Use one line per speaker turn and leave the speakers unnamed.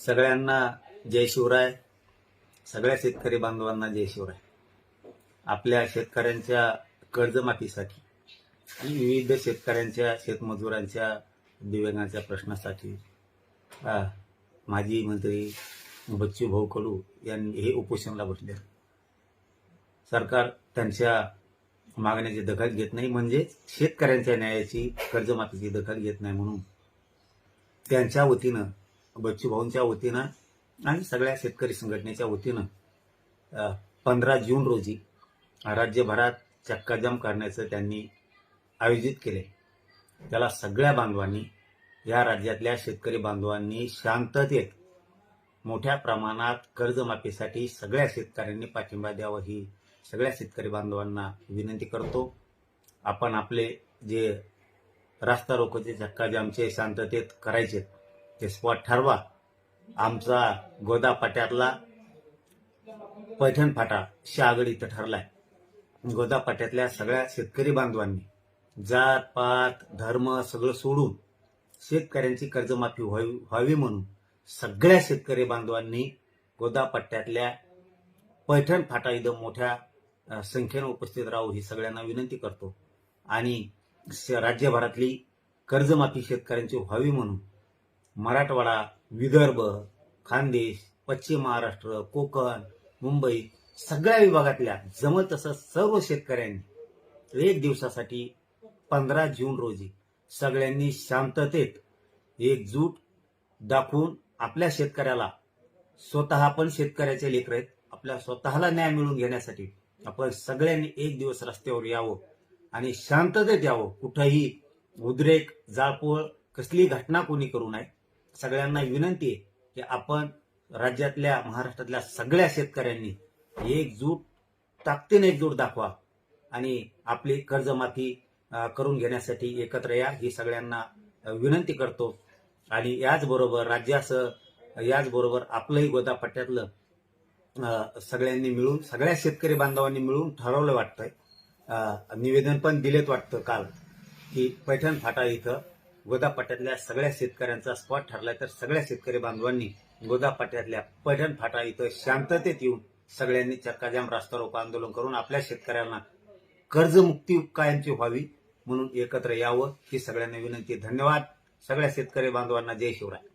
सगळ्यांना जय शिवराय. सगळ्या शेतकरी बांधवांना जय शिवराय. आपल्या शेतकऱ्यांच्या कर्जमाफीसाठी आणि विविध शेतकऱ्यांच्या शेतमजुरांच्या दिव्यांगांच्या प्रश्नासाठी माजी मंत्री बच्चूभाऊ कडू यांनी हे उपोषणाला बसले. सरकार त्यांच्या मागण्याची दखल घेत नाही, म्हणजे शेतकऱ्यांच्या न्यायाची कर्जमाफीची दखल घेत नाही, म्हणून त्यांच्या वतीनं बच्चूभाऊंच्या वतीनं आणि सगळ्या शेतकरी संघटनेच्या वतीनं 15 जून रोजी राज्यभरात चक्काजाम करण्याचं त्यांनी आयोजित केले. त्याला सगळ्या बांधवांनी, या राज्यातल्या शेतकरी बांधवांनी शांततेत मोठ्या प्रमाणात कर्जमाफीसाठी सगळ्या शेतकऱ्यांनी पाठिंबा द्यावा, ही सगळ्या शेतकरी बांधवांना विनंती करतो. आपण आपले जे रास्ता रोकोचे चक्काजामचे शांततेत करायचे ते स्पॉट ठरवा. आमचा गोदा पाट्यातला पैठण फाटा शहागड इथं ठरलाय. गोदा पाट्यातल्या सगळ्या शेतकरी बांधवांनी जात पात धर्म सगळं सोडून शेतकऱ्यांची कर्जमाफी व्हावी म्हणून सगळ्या शेतकरी बांधवांनी गोदा पट्ट्यातल्या पैठण फाटा इथं मोठ्या संख्येनं उपस्थित राहू, ही सगळ्यांना विनंती करतो. आणि राज्यभरातली कर्जमाफी शेतकऱ्यांची व्हावी म्हणून मराठवाडा, विदर्भ, खानदेश, पश्चिम महाराष्ट्र, कोकण, मुंबई सगळ्या विभागातल्या जमल तसं सर्व शेतकऱ्यांनी एक दिवसासाठी 15 जून रोजी सगळ्यांनी शांततेत एकजूट दाखवून आपल्या शेतकऱ्याला, स्वतः आपण शेतकऱ्याचे लेकर आहेत, आपल्या स्वतःला न्याय मिळवून घेण्यासाठी आपण सगळ्यांनी एक दिवस रस्त्यावर यावं आणि शांततेत यावं. कुठंही उद्रेक, जाळपोळ कसली घटना कोणी करू नये. सगळ्यांना विनंती आहे की आपण राज्यातल्या, महाराष्ट्रातल्या सगळ्या शेतकऱ्यांनी ताकदीने एकजूट दाखवा आणि आपली कर्जमाफी करून घेण्यासाठी एकत्र या, ही सगळ्यांना विनंती करतो. आणि याचबरोबर आपलंही गोदा पट्ट्यातलं सगळ्यांनी मिळून, सगळ्या शेतकरी बांधवांनी मिळून ठरवलं वाटतंय, निवेदन पण दिलेत वाटतं काल, की पैठण फाटा इथं गोदा पट्ट्यातल्या सगळ्या शेतकऱ्यांचा स्पॉट ठरलाय. तर सगळ्या शेतकरी बांधवांनी गोदा पट्ट्यातल्या पैठण फाटा इथं शांततेत येऊन सगळ्यांनी चक्काजाम रास्ता रोको आंदोलन करून आपल्या शेतकऱ्यांना कर्जमुक्ती कायमची व्हावी म्हणून एकत्र यावं, ही सगळ्यांना विनंती. धन्यवाद. सगळ्या शेतकरी बांधवांना जय शिवराय.